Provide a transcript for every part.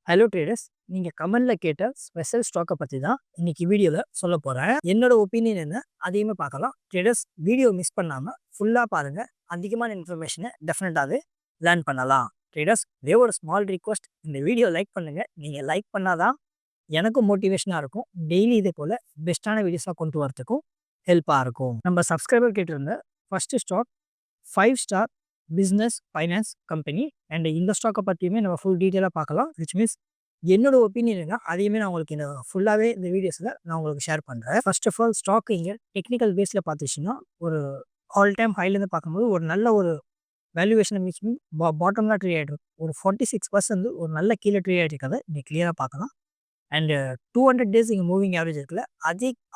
Hello traders, நீங்கள் கமெண்டில் கேட்ட ஸ்பெஷல் ஸ்டாக்கை பற்றி தான் இன்னைக்கு வீடியோவில் சொல்ல போகிறேன். என்னோட ஒப்பீனியன் என்ன அதையுமே பார்க்கலாம். ட்ரேடர்ஸ் வீடியோ மிஸ் பண்ணாமல் ஃபுல்லாக பாருங்கள். அதிகமான இன்ஃபர்மேஷனை டெஃபினட்டாகவே லேர்ன் பண்ணலாம். ட்ரேடர்ஸ் இதே ஒரு ஸ்மால் ரிக்வஸ்ட், இந்த வீடியோ லைக் பண்ணுங்கள். நீங்கள் லைக் பண்ணாதான் எனக்கும் மோட்டிவேஷனாக இருக்கும். டெய்லி இதே போல் பெஸ்ட்டான வீடியோஸாக கொண்டு வரதுக்கும் ஹெல்ப்பாக இருக்கும். நம்ம சப்ஸ்கிரைபர் கேட்டிருந்த first stock 5 star business finance company. And இந்த ஸ்டாக்கை பற்றியுமே நம்ம ஃபுல் டீட்டெயிலாக பார்க்கலாம். விச் மீன்ஸ் என்னோட ஒப்பீனியன் அதையுமே நான் உங்களுக்கு இந்த ஃபுல்லாகவே இந்த வீடியோஸில் நான் உங்களுக்கு ஷேர் பண்ணுறேன். ஃபர்ஸ்ட் ஆஃப் ஆல் ஸ்டாக் இங்கே டெக்னிக்கல் பேஸில் பார்த்துச்சுன்னா ஒரு ஆல் டைம் ஹைலேருந்து பார்க்கும்போது ஒரு நல்ல ஒரு வேல்யூவேஷன் மீன்ஸ் பாட்டம்லாம் ட்ரீ ஆகிட்டு ஒரு 46% ஒரு நல்ல கீழே ட்ரீ ஆகிட்டு இருக்கிறத இங்கே கிளியராக பார்க்கலாம். அண்டு 200 டேஸ் இங்கே மூவிங் ஆவரேஜ் இருக்குல்ல,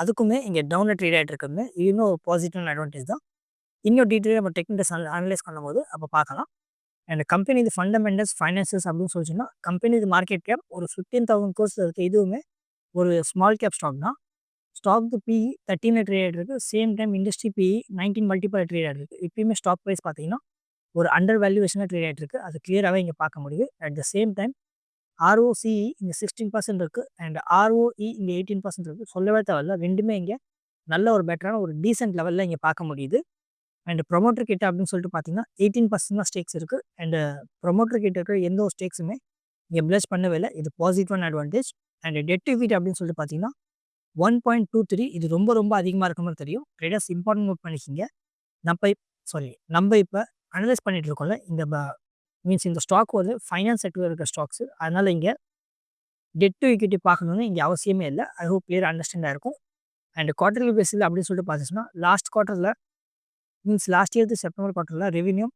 அதுக்குமே இங்கே டவுனில் ட்ரீட் ஆகிட்டு இருக்கிறது இன்னும் ஒரு பாசிட்டிவான அட்வான்டேஜ் தான். இன்னும் டீட்டெயிலாக நம்ம டெக்னிக்கல்ஸ் அனலைஸ் பண்ணும்போது அப்போ பார்க்கலாம். அண்ட் கம்பெனி இது ஃபண்டமெண்டல்ஸ் ஃபைனான்சஸ் அப்படின்னு சொல்லிச்சுன்னா கம்பெனி இது மார்க்கெட் கேப் ஒரு 15,000 crores இருக்குது. இதுவுமே ஒரு ஸ்மால் கேப் ஸ்டாக் தான். ஸ்டாக்கு பிஇ 13 ட்ரேட் ஆகிருக்கு. Same time industry BE 19 multiple trade ஆகிருக்கு. இப்பயுமே ஸ்டாக் ப்ரைஸ் பார்த்தீங்கன்னா ஒரு அண்டர் வேல்யூவேஷனாக ட்ரேட் ஆகிட்டு இருக்கு. அது கிளியராகவே இங்கே பார்க்க முடியுது. At the same time ROCE இங்கே 16% இருக்குது. அண்ட் ROE இங்கே 18% இருக்குது. சொல்லவே தேவையில்ல, ரெண்டுமே இங்கே நல்ல ஒரு பெட்டரான ஒரு டீசென்ட் லெவலில் இங்கே பார்க்க முடியுது. அண்ட் ப்ரொமோட்டர் கிட்ட அப்படின்னு சொல்லிட்டு பார்த்தீங்கன்னா 18% தான் ஸ்டேக்ஸ் இருக்குது. அண்ட் ப்ரொமோட்டர் கிட்ட இருக்கிற எந்த ஒரு ஸ்டேக்ஸுமே இங்கே பிளஸ் பண்ணவே இல்லை. இது பாசிட்டிவான advantage. And debt to equity அப்படின்னு சொல்லிட்டு பார்த்தீங்கன்னா 1.23. இது ரொம்ப ரொம்ப அதிகமாக இருக்க மாதிரி தெரியும். ட்ரேடர்ஸ் இம்பார்ட்டன்ட் நோட் பண்ணிக்கிங்க. நம்ம இப்போ அனலைஸ் பண்ணிட்டு இருக்கோம்ல, இந்த மீன்ஸ் இந்த ஸ்டாக் வந்து ஃபைனான்ஸ் செக்டரில் இருக்கிற ஸ்டாக்ஸ். அதனால் இங்கே டெட் டு ஈக்விட்டி பார்க்கணுன்னு இங்கே அவசியமே இல்லை. ஐ ஹோப் கிளியர் அண்டர்ஸ்டாண்டாக இருக்கும். அண்ட் குவார்டர்லி பேஸில் அப்படின்னு சொல்லிட்டு பார்த்துச்சுன்னா லாஸ்ட் குவார்ட்டரில் மீன்ஸ் லாஸ்ட் இயர் செப்டம்பர் குவார்ட்டரில் ரெவன்யூ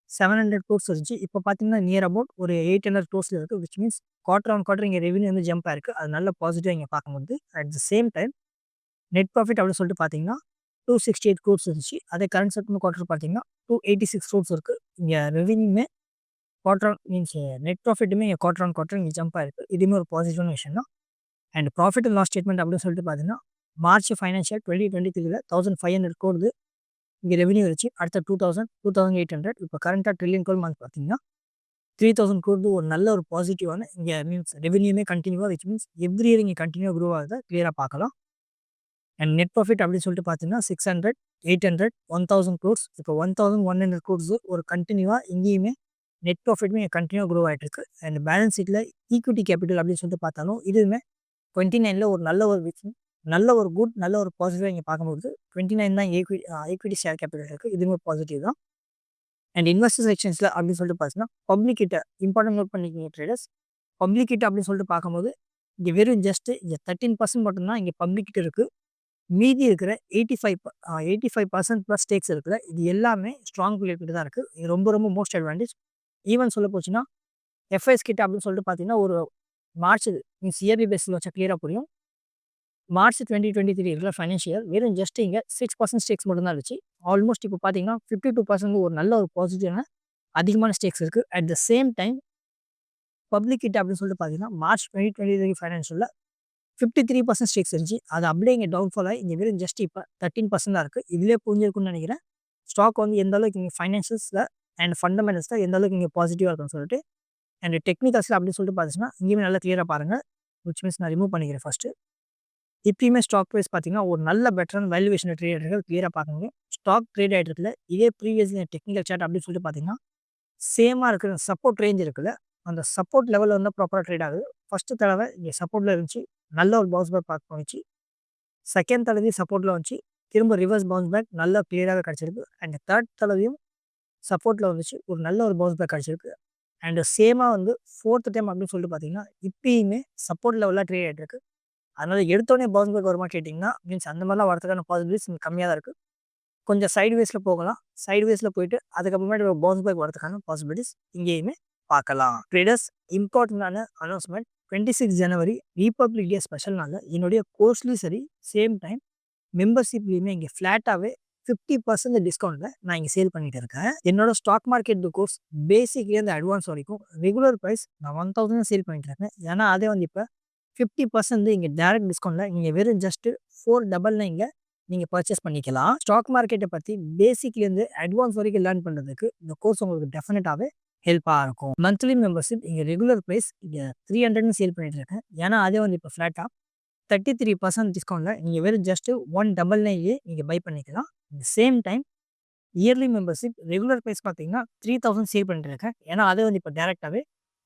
700 crores இருந்துச்சு. இப்போ பார்த்தீங்கன்னா நியர் அபவுட் ஒரு 800 crores இருக்குது. Which means quarter on quarter இங்கே ரெவன்யூ வந்து ஜம்ப் ஆயிருக்கு. அது நல்ல பாசிட்டிவாக இங்கே பார்க்கும்போது at the same time net profit அப்படின்னு சொல்லிட்டு பார்த்தீங்கன்னா 268 crores இருந்துச்சு. அதே கரண்ட் செப்டம்பர் குவார்டர் பார்த்தீங்கன்னா 286 crores இருக்குது. இங்கே ரெவன்யூமே குவார்டர் மீன்ஸ் நெட் ப்ராஃபிட்டுமே இங்கே குவார்டர் ஆன் குவார்டர் இங்கே ஜம்ப் ஆயிருக்கு. இதுவுமே ஒரு பாசிட்டிவான விஷயம் தான். And profit and loss statement அப்படின்னு சொல்லிட்டு பார்த்தீங்கன்னா மார்ச் ஃபைனான்ஷியல் 2023 1500 crores இங்கே ரெவன்யூ இருந்துச்சு. அடுத்த 2800. இப்போ கரண்ட்டாக ட்ரில்லியன் கோல் மந்த் பார்த்தீங்கன்னா 3000 crores ஒரு நல்ல ஒரு பாசிட்டிவான இங்கே மீன்ஸ் ரெவன்யூமே கண்டினியூவாக, விச் மீன்ஸ் எவ்ரி இயர் இங்கே கண்டினியூ க்ரோ ஆகுது கிளியராக பார்க்கலாம். அண்ட் நெட் ப்ராஃபிட் அப்படின்னு சொல்லிட்டு பார்த்தீங்கன்னா 600, 800, 1000 crores. இப்போ 1100 crores ஒரு கண்டினியூவாக இங்கேயுமே நெட் ப்ராஃபிட்மே கண்டினியூ க்ரோ ஆகிட்டு இருக்கு. அண்ட் பேலன்ஸ் ஷீட்டில் ஈக்விட்டி கேபிட்டல் அப்படின்னு சொல்லிட்டு பார்த்தாலும் இதுவுமே 29 ஒரு நல்ல ஒரு விஷயம், நல்ல ஒரு பாசிட்டிவாக இங்கே பார்க்கும்போது 29 தான் ஈக்விட்டி ஷேர் கேபிட்டல் இருக்குது. இதுவுமே பாசிட்டிவ் தான். அண்ட் இன்வெஸ்டர் செக்ஷன்ஸில் அப்படின்னு சொல்லிட்டு பார்த்தீங்கன்னா பப்ளிக் கிட்ட இம்பார்ட்டன்ட் நோட் பண்ணிக்கிங்க ட்ரேடர்ஸ். பப்ளிக் கிட்ட அப்படின்னு சொல்லிட்டு பார்க்கும்போது இங்கே வெறும் ஜஸ்ட்டு இங்கே 13% மட்டும்தான் இங்கே பப்ளிக் கிட்ட இருக்குது. மீதி இருக்கிற 85% ப்ளஸ் ஸ்டேக்ஸ் இருக்குல்ல, இது எல்லாமே ஸ்ட்ராங் பிளேயர் கிட்ட தான் இருக்குது. இது ரொம்ப ரொம்ப மோஸ்ட் அட்வான்டேஜ். ஈவன் சொல்ல போச்சுன்னா எஃப்ஐஎஸ் கிட்ட அப்படின்னு சொல்லிட்டு பார்த்தீங்கன்னா ஒரு மார்ச் மீன்ஸ் இயர்லி பேஸில் வச்சா கிளியராக புரியும். மார்ச் 2023 இருக்கிற ஃபைனான்ஷியல் வெறும் ஜஸ்ட் இங்கே 6% ஸ்டேக்ஸ் மட்டும்தான் இருந்துச்சு. ஆல்மோஸ்ட் இப்போ பார்த்தீங்கன்னா 52% ஒரு நல்ல ஒரு பாசிட்டிவான அதிகமான ஸ்டேக்ஸ் இருக்குது. At the same time public கிட்ட அப்படின்னு சொல்லிட்டு பார்த்தீங்கன்னா மார்ச் 2023 ஃபைனான்ஷியலில் 53% ஸ்டேக்ஸ் இருந்துச்சு. அது அப்படியே இங்கே டவுன்ஃபால் ஆகி இங்கே வெறும் ஜஸ்ட் இப்போ 13% தான் இருக்குது. இதிலே புரிஞ்சிருக்குன்னு நினைக்கிறேன் ஸ்டாக் வந்து எந்த அளவுக்கு இங்கே ஃபைனான்சஸில் அண்ட் ஃபண்டமெண்டல்ஸில் எந்த அளவுக்கு இங்கே பாசிட்டிவாக இருக்குன்னு சொல்லிட்டு. அண்ட் டெக்னிக்கல்ஸில் அப்படின்னு சொல்லிட்டு பார்த்துச்சுன்னா இங்கேயுமே நல்லா கிளியராக பாருங்கள். விச் மீன்ஸ் நான் ரிமூவ் பண்ணிக்கிறேன் ஃபஸ்ட்டு. இப்பயுமே ஸ்டாக் ப்ரைஸ் பார்த்தீங்கன்னா ஒரு நல்ல பெட்டரான வேல்யூவேஷன் ட்ரேட் ஆகிருக்கு. கிளியராக பார்க்க முடியும். ஸ்டாக் ட்ரேட் ஆகிட்டு இருக்குல்ல, இதே ப்ரீவியஸ் டெக்னிக்கல் சார்ட் அப்படின்னு சொல்லிட்டு பார்த்தீங்கன்னா சேமாக இருக்கிற சப்போர்ட் ரேஞ்ச் இருக்குல்ல, அந்த சப்போர்ட் லெவலில் வந்து ப்ராப்பராக ட்ரேட் ஆகுது. ஃபஸ்ட்டு தடவை இங்கே சப்போர்ட்டில் இருந்துச்சு, நல்ல ஒரு பவுன்ஸ் பேக் பார்க்க போச்சு. செகண்ட் தடவையும் சப்போர்ட்டில் வந்துச்சு, திரும்ப ரிவர்ஸ் பவுன்ஸ் பேக் நல்லா கிளியராக கிடச்சிருக்கு. அண்ட் தேர்ட் தடவையும் சப்போர்ட்டில் வந்துச்சு, ஒரு நல்ல ஒரு பவுன்ஸ் பேக் கிடச்சிருக்கு. அண்ட் சேமாக வந்து ஃபோர்த் டைம் அப்படின்னு சொல்லிட்டு பார்த்தீங்கன்னா இப்பயுமே சப்போர்ட் லெவலில் ட்ரேட் ஆகிட்டு இருக்கு. அதனால் எடுத்தோடனே பவுன்ஸ் பேக் வருமா கேட்டிங்கன்னா மீன்ஸ் அந்த மாதிரிலாம் வரதுக்கான பாசிபிலிட்டிஸ் இங்கே கம்மியாக தான் இருக்குது. கொஞ்சம் சைடு வேஸில் போகலாம். சைடு வேஸில் போயிட்டு அதுக்கப்புறமேட்டு பவுன்ஸ் பேக் வரதுக்கான பாசிபிலிட்டிஸ் இங்கேயுமே பார்க்கலாம். ட்ரேடர்ஸ் இம்பார்ட்டண்டான அனௌன்ஸ்மெண்ட் 26 ஜனவரி ரிபப்ளிக் டே ஸ்பெஷல் நாளில் என்னுடைய கோர்ஸ்லேயும் சரி சேம் டைம் மெம்பர்ஷிப்லேயுமே இங்கே ஃப்ளாட்டாகவே 50% டிஸ்கவுண்ட்டில் நான் இங்கே சேல் பண்ணிட்டு இருக்கேன். என்னோட ஸ்டாக் மார்க்கெட் கோர்ஸ் பேசிக்லேருந்து அட்வான்ஸ் வரைக்கும் ரெகுலர் ப்ரைஸ் நான் 1000 சேல் பண்ணிட்டு இருக்கேன். ஏன்னா அதே வந்து இப்போ 50% இங்கே டேரக்ட் டிஸ்கவுண்ட்டில் நீங்கள் வெறும் ஜஸ்ட்டு 499 நீங்கள் பர்ச்சேஸ் பண்ணிக்கலாம். ஸ்டாக் மார்க்கெட்டை பற்றி பேசிக்லேருந்து அட்வான்ஸ் வரைக்கும் லேர்ன் பண்ணுறதுக்கு இந்த கோர்ஸ் உங்களுக்கு டெஃபினட்டாகவே ஹெல்ப்பாக இருக்கும். மந்த்லி மெம்பர்ஷிப் இங்கே ரெகுலர் ப்ரைஸ் இங்கே 300ன்னு சேல் பண்ணிட்டு இருக்கேன். ஏன்னா அதே வந்து இப்போ ஃப்ளாட்டாக 33% டிஸ்கவுண்ட்டில் நீங்கள் வெறும் ஜஸ்ட்டு 199 நீங்கள் பை பண்ணிக்கலாம். Same time yearly membership regular price பார்த்தீங்கன்னா 3000 சேல் பண்ணிட்டு இருக்கேன். ஏன்னா அதே வந்து இப்போ டேரெக்டாகவே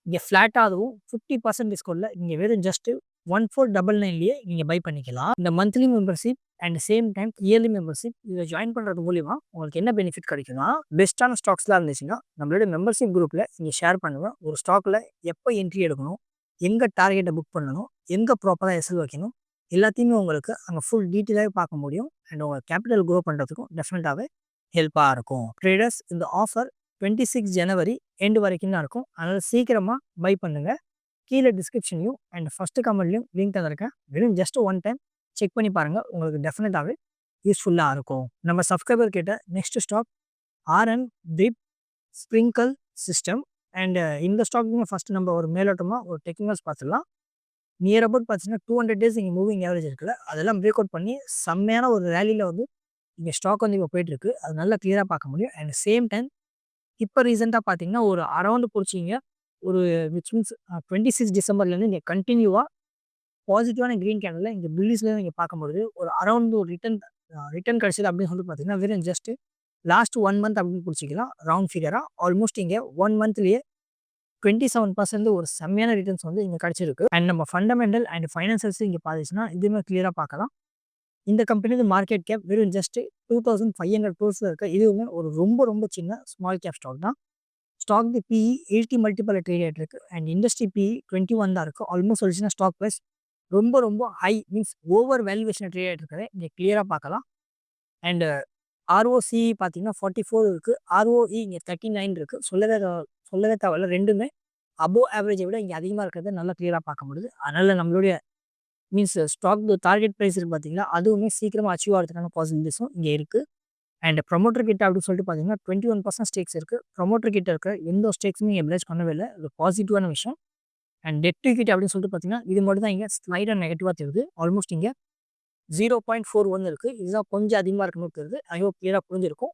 இங்கே ஃப்ளாட்டாக அதுவும் 50% டிஸ்கவுண்ட்டில் நீங்கள் வெறும் ஜஸ்ட்டு 1499 நீங்கள் பை பண்ணிக்கலாம். இந்த monthly membership and same time yearly membership இதை ஜாயின் பண்ணுறது மூலிமா உங்களுக்கு என்ன பெனிஃபிட் கிடைக்குன்னா, பெஸ்ட்டான ஸ்டாக்ஸ்லாம் இருந்துச்சுன்னா நம்மளோட மெம்பர்ஷிப் குரூப்பில் நீங்கள் ஷேர் பண்ணுவேன். ஒரு ஸ்டாக்கில் எப்போ என்ட்ரி எடுக்கணும், எங்கே டார்கெட்டை புக் பண்ணணும், எங்கே ப்ராப்பராக எஸ்எல் வைக்கணும், எல்லாத்தையுமே உங்களுக்கு அங்கே ஃபுல் டீட்டெயிலாகவே பார்க்க முடியும். அண்ட் உங்கள் கேபிட்டல் க்ரோ பண்ணுறதுக்கும் டெஃபினட்டாகவே ஹெல்ப்பாக இருக்கும். ட்ரேடர்ஸ் இந்த ஆஃபர் 26 ஜனவரி எண்டு வரைக்கும் தான் இருக்கும். அதனால் சீக்கிரமாக பை பண்ணுங்கள். கீழே டிஸ்கிரிப்ஷன்லையும் அண்ட் ஃபஸ்ட்டு கமெண்ட்லையும் லிங்க் தந்திருக்கேன். வெறும் ஜஸ்ட் ஒன் டைம் செக் பண்ணி பாருங்கள். உங்களுக்கு டெஃபினட்டாகவே யூஸ்ஃபுல்லாக இருக்கும். நம்ம சப்ஸ்கிரைபர் கேட்ட next stock RN drip sprinkle system. And இந்த ஸ்டாக்குமே ஃபஸ்ட்டு நம்ம ஒரு மேலோட்டமாக ஒரு டெக்னிக்கல்ஸ் பார்த்துக்கலாம். நியர் அபவுட் பார்த்தீங்கன்னா 200 டேஸ் இங்கே மூவிங் ஆவரேஜ் இருக்குல்ல, அதெல்லாம் பிரேக் அவுட் பண்ணி செம்மையான ஒரு ரேலியில் வந்து இங்கே ஸ்டாக் வந்து இப்போ போயிட்டுருக்கு. அது நல்லா கிளியராக பார்க்க முடியும். அண்ட் சேம் டைம் இப்போ ரீசெண்டாக பார்த்தீங்கன்னா ஒரு அரௌண்டு பிடிச்சிங்க ஒரு விச் மீன்ஸ் 26 டிசம்பர்லேருந்து இங்கே கண்டினியூவாக பாசிட்டிவான க்ரீன் கேண்டலில் இங்கே புல்லிஸ்லேயும் இங்கே பார்க்கும்போது ஒரு அரௌண்ட் ஒரு ரிட்டர்ன் கிடச்சிது அப்படின்னு சொல்லி பார்த்தீங்கன்னா வெறும் ஜஸ்ட்டு லாஸ்ட் 1 மந்த் அப்படின்னு பிடிச்சிக்கலாம். ரவுண்ட் ஃபிகராக ஆல்மோஸ்ட் இங்கே 1 மந்த்லேயே 27% ஒரு செம்மையான ரிட்டர்ன்ஸ் வந்து இங்கே கிடச்சிருக்கு. அண்ட் நம்ம ஃபண்டமெண்டல் அண்ட் ஃபைனான்சியல்ஸ் இங்கே பார்த்துச்சுன்னா இதுவுமே கிளியராக பார்க்கலாம். இந்த கம்பெனியோட மார்க்கெட் கேப் வெறும் ஜஸ்ட் 2500 crores இருக்குது. இதுவுமே ஒரு ரொம்ப சின்ன ஸ்மால் கேப் ஸ்டாக் தான். ஸ்டாக் பிஇ 80 மல்டிபிள் ட்ரேட் ஆகிட்டு இருக்கு. அண்ட் இண்டஸ்ட்ரி பிஇ 21 தான் இருக்குது. ஆல்மோஸ்ட் சொல்லிச்சுன்னா ஸ்டாக் ப்ரைஸ் ரொம்ப high means over valuation trade ஆகிட்டு இருக்கிறத இங்கே கிளியராக பார்க்கலாம். அண்ட் ஆர்ஓசி பார்த்தீங்கன்னா 44 இருக்குது. ஆர்ஓஇ இங்கே 39 இருக்குது. சொல்லவே தேவையில்ல. ரெண்டுமே அபோவ் ஆவரேஜை விட இங்கே அதிகமாக இருக்கிறத நல்லா கிளியராக பார்க்க முடியுது. அதனால் நம்மளுடைய மீன்ஸ் ஸ்டாக் டார்கெட் ப்ரைஸ் இருக்குது பார்த்தீங்களா, அதுவுமே சீக்கிரமாக அச்சீவ் ஆகிறதுக்கான பாசிபிலிட்டிஸும் இங்கே இருக்குது. அண்ட் ப்ரொமோட்டர் கிட்ட அப்படின்னு சொல்லிட்டு பார்த்தீங்கன்னா 21% ஸ்டேக்ஸ் இருக்குது. ப்ரொமோட்டர் கிட்ட இருக்க எந்த ஸ்டேக்ஸுமே இங்கே பிளேஸ் பண்ணவே இல்லை. இது பாசிட்டிவான விஷயம். அண்ட் டெட் கிட்ட அப்படின்னு சொல்லிட்டு பார்த்தீங்கன்னா இது மட்டும் தான் இங்கே ஸ்லைடாக நெகட்டிவாக தெரியுது. ஆல்மோஸ்ட் இங்கே 0.41 இருக்குது. இதுதான் கொஞ்சம் அதிகமாக இருக்கணும் தெரியுது. ஐ ஹோப் கிளியராக புரிஞ்சிருக்கும்.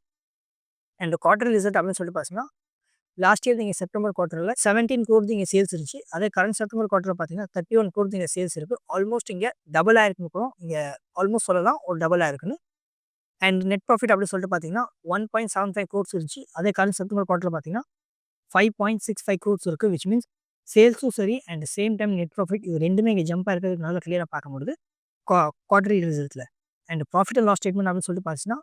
அண்ட் குவார்டர் ரிசல்ட் அப்படின்னு சொல்லிட்டு பார்த்தீங்கன்னா லாஸ்ட் இயர் நீங்கள் செப்டம்பர் குவார்ட்டரில் 17 crores இங்கே சேல்ஸ் இருந்துச்சு. அதே கரண்ட் செப்டம்பர் குவார்ட்டரில் பார்த்தீங்கன்னா 31 crores இங்கே சேல்ஸ் இருக்குது. ஆல்மோஸ்ட் இங்கே டபுள் ஆயிருக்குன்னு கூட இங்கே ஆல்மோஸ்ட் சொல்லலாம் ஒரு டபுள் ஆயிருக்குன்னு. அண்ட் நெட் ப்ராஃபிட் அப்படின்னு சொல்லிட்டு பார்த்தீங்கன்னா 1.75 crores இருந்துச்சு. அதே கரண்ட் செப்டம்பர் குவார்ட்டரில் பார்த்தீங்கன்னா 5.65 crores இருக்குது. விச் மீன்ஸ் சேல்ஸும் சரி and same time net profit இது ரெண்டுமே இங்கே ஜம்ப் ஆயிருக்கிறது நல்லா கிளியராக பார்க்க முடியுது குவார்டர்லி ரிசல்ட்டில். And profit and loss statement அப்படின்னு சொல்லிட்டு பார்த்தீங்கன்னா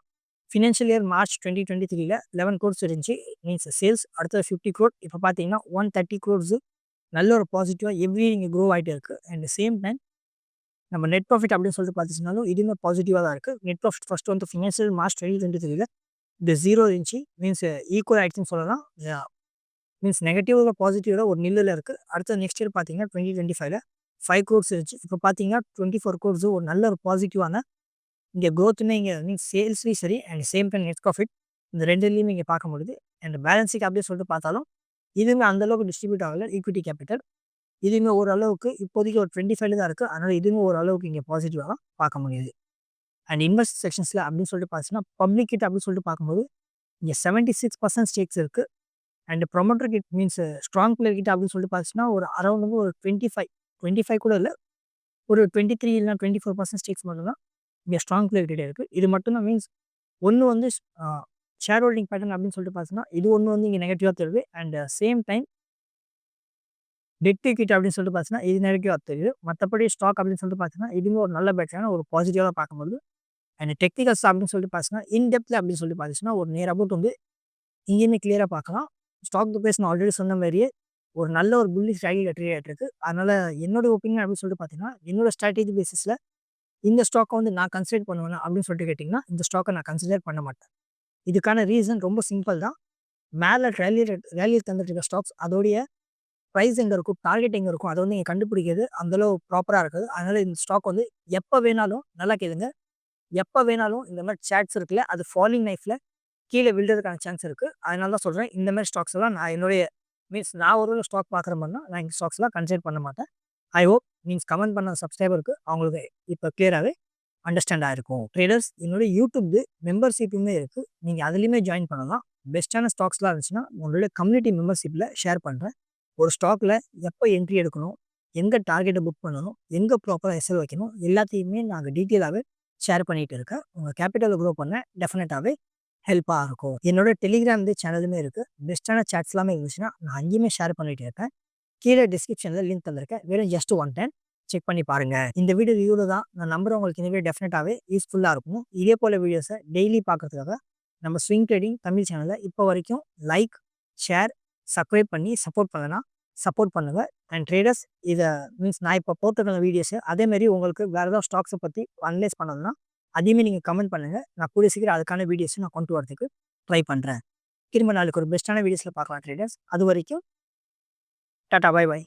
ஃபினான்ஷியல் இயர் மார்ச் 2023 11 crores இருந்துச்சு. மீன்ஸ் சேல்ஸ் அடுத்தது 50 crore. இப்போ பார்த்தீங்கன்னா 130 crores நல்ல ஒரு பாசிட்டிவாக எவ்ரி இங்கே க்ரோ ஆகிட்டே இருக்குது. அண்ட் சேம் டைம் நம்ம நெட் ப்ராஃபிட் அப்படின்னு சொல்லிட்டு பார்த்துச்சுனாலும் இதுவுமே பாசிட்டிவாக தான் இருக்குது. நெட் ப்ராஃபிட் ஃபஸ்ட்டு வந்து ஃபினான்ஷியல் மார்ச் 2023 இது 0 இருந்துச்சு. மீன்ஸ் ஈக்குவல் ஆகிடுச்சுன்னு சொல்லலாம். மீன்ஸ் நெகட்டிவோட பாசிட்டிவோட ஒரு நில்லில் இருக்குது. அடுத்த நெக்ஸ்ட் இயர் பார்த்தீங்கன்னா 2025 5 crores இருந்துச்சு. இப்போ பார்த்தீங்கன்னா 24 crores ஒரு நல்ல ஒரு பாசிட்டிவான இங்கே க்ரோத்துமே இங்கே மீன்ஸ் சேல்ஸ்லேயும் சரி and same time net profit இந்த ரெண்டுலேயுமே இங்கே பார்க்க முடியுது. அண்ட் பேலன்ஸ் ஷீட் அப்படியே சொல்லிட்டு பார்த்தாலும் இதுவுமே அந்தளவுக்கு டிஸ்ட்ரிபியூட் ஆகலை. ஈக்விட்டி கேபிட்டல் இதுவுமே ஓரளவுக்கு இப்போதைக்கு ஒரு 25 தான் இருக்குது. அதனால் இதுவுமே ஓரளவுக்கு இங்கே பாசிட்டிவாக தான் பார்க்க முடியுது. அண்ட் இன்வெஸ்ட் செக்ஷன்ஸில் அப்படின்னு சொல்லிட்டு பார்த்தீங்கன்னா பப்ளிக் கிட்ட அப்படின்னு சொல்லிட்டு பார்க்கும்போது இங்கே 76% ஸ்டேக்ஸ் இருக்குது. அண்ட் ப்ரொமோட்டர் கிட் மீன்ஸ் ஸ்ட்ராங் பிளேயர் கிட்ட அப்படின்னு சொல்லிட்டு பார்த்தீங்கன்னா ஒரு அரௌண்ட் ஒரு 25 கூட இல்லை, ஒரு 23 இல்லைனா 24% ஸ்டேக்ஸ் மட்டும்தான் இங்கே ஸ்ட்ராங் பிளேயர் கிட்டே இருக்குது. இது மட்டும்தான் மீன்ஸ் ஒன்று வந்து ஷேர் ஹோல்டிங் பேட்டர்ன் அப்படின்னு சொல்லிட்டு பார்த்தீங்கன்னா இது ஒன்று வந்து இங்கே நெகட்டிவாக தெரியுது. அண்ட் சேம் டைம் டெட் கிட்ட அப்படின்னு சொல்லிட்டு பார்த்தீங்கன்னா இது நெகட்டிவாக தெரியுது. மற்றபடி ஸ்டாக் அப்படின்னு சொல்லிட்டு பார்த்தீங்கன்னா இதுவுமே ஒரு நல்ல பேட்டரான ஒரு பாசிட்டிவாக பார்க்கும்போது. அண்ட் டெக்னிக்கல்ஸ் அப்படின்னு சொல்லிட்டு பார்த்தீங்கன்னா இன்டெப்த்தில் அப்படின்னு சொல்லிட்டு பார்த்தீங்கன்னா ஒரு நேர் அபவுட் வந்து இங்கேயுமே கிளியராக பார்க்கலாம். ஸ்டாக் ப்ரைஸ் நான் ஆல்ரெடி சொன்ன மாதிரியே ஒரு நல்ல ஒரு புல்லிஷ் ஸ்ட்ராட்டஜி ட்ரேட் ஆகிட்டு இருக்குது. அதனால் என்னோட ஒப்பீனியன் அப்படின்னு சொல்லிட்டு பார்த்தீங்கன்னா என்னோட ஸ்ட்ராட்டஜி பேசிஸில் இந்த ஸ்டாக்கை வந்து நான் கன்சிடர் பண்ணுவேன் அப்படின்னு சொல்லிட்டு கேட்டிங்கன்னா இந்த ஸ்டாக்கை நான் கன்சிடர் பண்ண மாட்டேன். இதுக்கான ரீசன் ரொம்ப சிம்பிள் தான். மேலே ரேலியில் தந்துட்டு இருக்க ஸ்டாக்ஸ் அதோடைய ப்ரைஸ் எங்கே இருக்கும், டார்கெட் எங்கே இருக்கும், அதை வந்து நீங்கள் கண்டுபிடிக்கிறது அந்தளவு ப்ராப்பராக இருக்குது. அதனால் இந்த ஸ்டாக் வந்து எப்போ வேணாலும் நல்லா கேளுங்க, எப்போ வேணாலும் இந்த மாதிரி சாட்ஸ் இருக்குல்ல அது ஃபாலிங் நைஃப்பில் கீழே விழுறதுக்கான சான்ஸ் இருக்குது. அதனால தான் சொல்கிறேன் இந்த மாதிரி ஸ்டாக்ஸ் எல்லாம் நான் என்னுடைய மீன்ஸ் நான் ஒரு ஸ்டாக் பார்க்குற மாதிரினா நான் இந்த ஸ்டாக்ஸ்லாம் கன்சிடர் பண்ண மாட்டேன். ஐ ஹோப் மீன்ஸ் கமெண்ட் பண்ண சப்ஸ்கிரைபருக்கு அவங்களுக்கு இப்போ கிளியராகவே அண்டர்ஸ்டாண்ட் ஆகிருக்கும். ட்ரேடர்ஸ் என்னோட யூடியூப் மெம்பர்ஷிப்புமே இருக்குது. நீங்கள் அதுலேயுமே ஜாயின் பண்ணலாம். பெஸ்ட்டான ஸ்டாக்ஸ்லாம் இருந்துச்சுன்னா உங்களோட கம்யூனிட்டி மெம்பர்ஷிப்பில் ஷேர் பண்ணுறேன். ஒரு ஸ்டாக்கில் எப்போ என்ட்ரி எடுக்கணும், எங்கே டார்கெட்டை புக் பண்ணணும், எங்கே ப்ராப்பராக எஸ்எல் வைக்கணும் எல்லாத்தையுமே நாங்கள் டீட்டெயிலாகவே ஷேர் பண்ணிகிட்டு இருக்கேன். உங்கள் கேபிட்டலை க்ரோ பண்ண டெஃபினட்டாகவே ஹெல்ப்பாக இருக்கும். என்னோட டெலிகிராம் சேனலுமே இருக்குது. பெஸ்ட்டான சாட்ஸ் எல்லாமே இருந்துச்சுன்னா நான் அங்கேயுமே ஷேர் பண்ணிகிட்டு இருக்கேன். கீழே டிஸ்கிரிப்ஷனில் லிங்க் தந்திருக்கேன். வெறும் ஜஸ்ட் ஒன் டைம் செக் பண்ணி பாருங்கள். இந்த வீடியோ ரிவ்யூவில் தான் நான் நம்புகிறேன் உங்களுக்கு இந்த வீடியோ டெஃபினட்டாகவே யூஸ்ஃபுல்லாக இருக்கும். இதே போல் வீடியோஸை டெய்லி பார்க்கறதுக்காக நம்ம ஸ்விங் ட்ரேடிங் தமிழ் சேனலை இப்போ வரைக்கும் லைக், ஷேர், சப்ஸ்கிரைப் பண்ணி சப்போர்ட் பண்ணலாம். சப்போர்ட் பண்ணுங்கள். அண்ட் ட்ரேடர்ஸ் இதை மீன்ஸ் நான் இப்போ போட்டுருக்க வீடியோஸு அதேமாரி உங்களுக்கு வேறு ஏதாவது ஸ்டாக்ஸை பற்றி அனலைஸ் பண்ணணும்னா அதையுமே நீங்கள் கமெண்ட் பண்ணுங்கள். நான் கூடிய சீக்கிரம் அதுக்கான வீடியோஸை நான் கொண்டு வரதுக்கு ட்ரை பண்ணுறேன். திரும்ப நாளைக்கு ஒரு பெஸ்ட்டான வீடியோஸில் பார்க்கலாம் ட்ரேடர்ஸ். அது வரைக்கும் டாடா, பை பை.